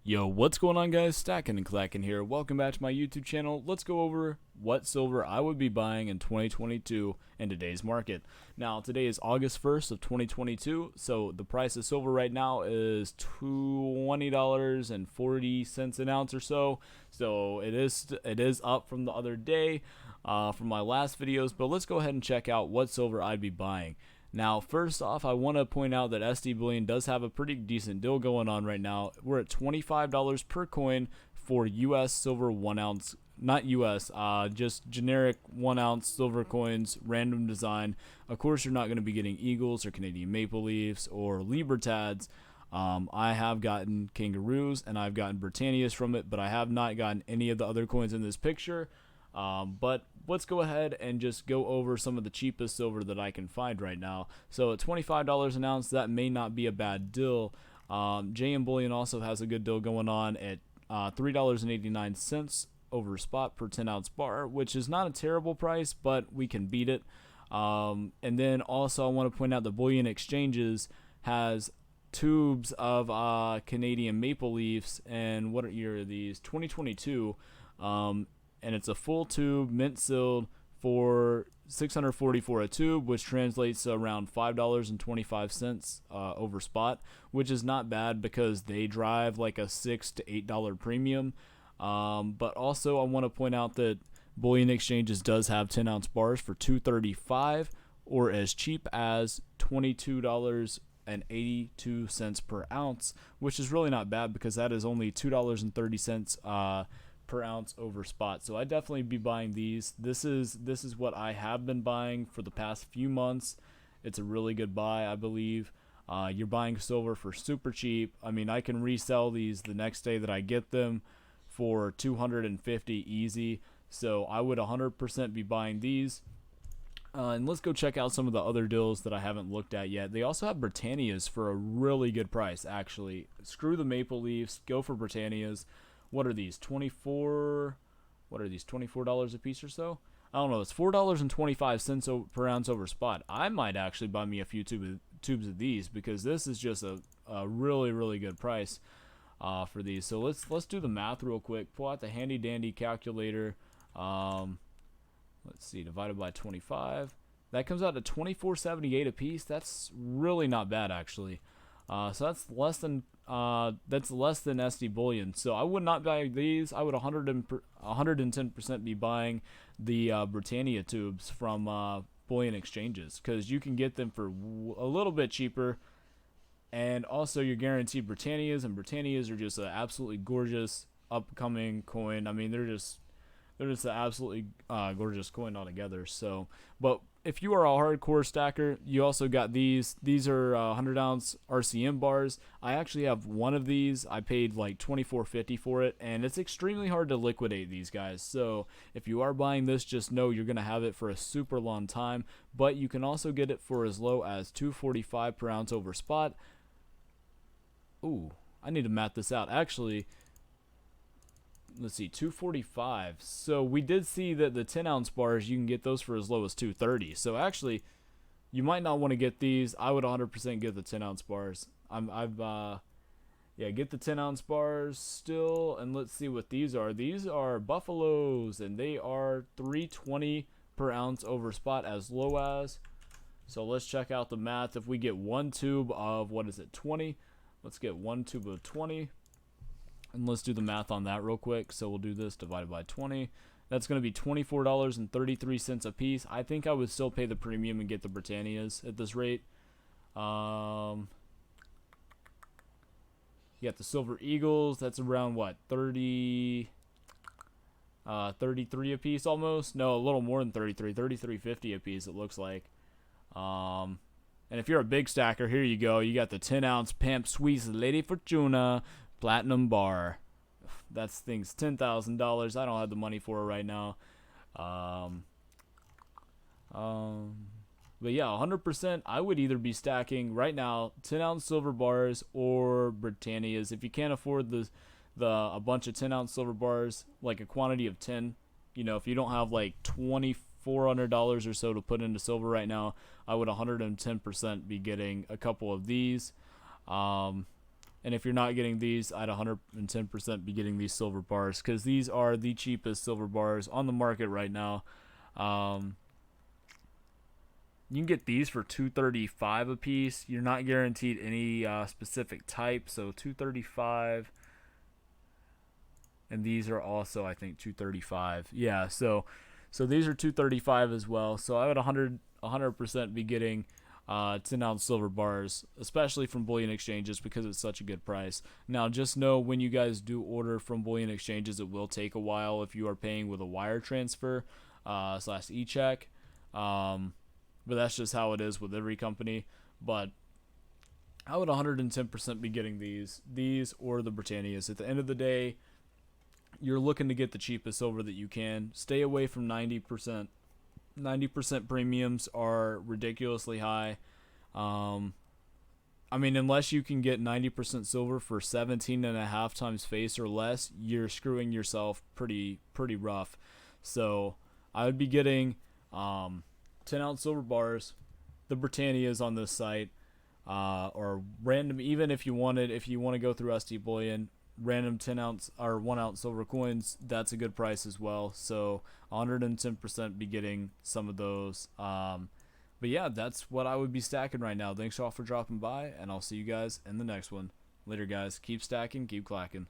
Yo, what's going on, guys? Stacking and Clacking here. Welcome back to my YouTube channel. Let's go over what silver I would be buying in 2022 in today's market. Now, today is August 1st of 2022, so the price of silver right now is $20.40 an ounce or so. So it is up from the other day, from my last videos. But let's go ahead and check out what silver I'd be buying. Now, first off, I want to point out that SD Bullion does have a pretty decent deal going on right now. We're at $25 per coin for US silver 1 ounce, not US, just generic 1 ounce silver coins, random design. Of course, you're not going to be getting Eagles or Canadian Maple Leafs or Libertads. I have gotten Kangaroos and I've gotten Britannias from it, but I have not gotten any of the other coins in this picture. But let's go ahead and just go over some of the cheapest silver that I can find right now. So at $25 an ounce, that may not be a bad deal. JM Bullion also has a good deal going on at $3.89 over spot per 10 ounce bar, which is not a terrible price, but we can beat it. And then also I want to point out that Bullion Exchanges has tubes of Canadian Maple Leafs, and what year are these? 2022. And it's a full tube, mint sealed, for $644 a tube, which translates to around $5.25 over spot, which is not bad because they drive like a $6 to $8 premium. But also I want to point out that Bullion Exchanges does have 10 ounce bars for $2.35 or as cheap as $22.82 per ounce, which is really not bad because that is only $2.30 per ounce over spot. So I definitely be buying these. This is what I have been buying for the past few months. It's a really good buy, I believe. You're buying silver for super cheap. I mean, I can resell these the next day that I get them for $250 easy. So I would 100% be buying these. And let's go check out some of the other deals that I haven't looked at yet. They also have Britannias for a really good price, actually. Screw the Maple Leafs, go for Britannias. What are these? $24 a piece or so? I don't know. It's $4.25 per ounce over spot. I might actually buy me a few tubes of these because this is just a really, really good price for these. So let's do the math real quick. Pull out the handy dandy calculator. Let's see, divided by 25. That comes out to $24.78 a piece. That's really not bad, actually. So that's less than SD Bullion. So I would not buy these. I would 110% be buying the Britannia tubes from Bullion Exchanges because you can get them for a little bit cheaper, and also you're guaranteed Britannias, and Britannias are just an absolutely gorgeous upcoming coin. I mean, they're just an absolutely gorgeous coin altogether. So, but if you are a hardcore stacker, you also got these. These are 100 ounce RCM bars. I actually have one of these. I paid like $24.50 for it, and it's extremely hard to liquidate these guys. So if you are buying this, just know you're gonna have it for a super long time. But you can also get it for as low as $2.45 per ounce over spot. Ooh, I need to math this out. Actually, let's see, $2.45. So we did see that the 10 ounce bars, you can get those for as low as $2.30. So actually, you might not want to get these. I would 100% get the 10 ounce bars. Get the 10 ounce bars still. And let's see what these are. These are Buffaloes, and they are $3.20 per ounce over spot as low as. So let's check out the math. If we get one tube of, 20? Let's get one tube of 20. And let's do the math on that real quick. So we'll do this divided by 20. That's going to be $24.33 a piece. I think I would still pay the premium and get the Britannias at this rate. You got the Silver Eagles. That's around what, 33 a piece almost? No, a little more than 33.50 a piece it looks like. And if you're a big stacker, here you go. You got the 10 ounce Pamp Suisse Lady Fortuna Platinum bar. That thing's $10,000. I don't have the money for it right now. But yeah, 100%. I would either be stacking right now 10 ounce silver bars or Britannias. If you can't afford a bunch of 10 ounce silver bars, like a quantity of 10, if you don't have like $2,400 or so to put into silver right now, I would 110% be getting a couple of these. And if you're not getting these, I'd 110% be getting these silver bars, because these are the cheapest silver bars on the market right now. Um, you can get these for $2.35 a piece. You're not guaranteed any specific type, so $2.35. And these are also, I think, $2.35. Yeah, so these are $2.35 as well. So I would 100% be getting 10-ounce silver bars, especially from bullion exchanges, because it's such a good price. Now, just know when you guys do order from bullion exchanges, it will take a while if you are paying with a wire transfer slash e-check. But that's just how it is with every company. But I would 110% be getting these or the Britannias. At the end of the day, you're looking to get the cheapest silver that you can. Stay away from 90%. 90% premiums are ridiculously high. I mean, unless you can get 90% silver for 17.5 times face or less, you're screwing yourself pretty rough. So I would be getting 10-ounce silver bars, the Britannias on this site, or random. Even if you want to go through SD Bullion, random 10-ounce or 1-ounce silver coins, that's a good price as well. So 110% be getting some of those. But yeah, that's what I would be stacking right now. Thanks all for dropping by, and I'll see you guys in the next one. Later, guys. Keep stacking, keep clacking.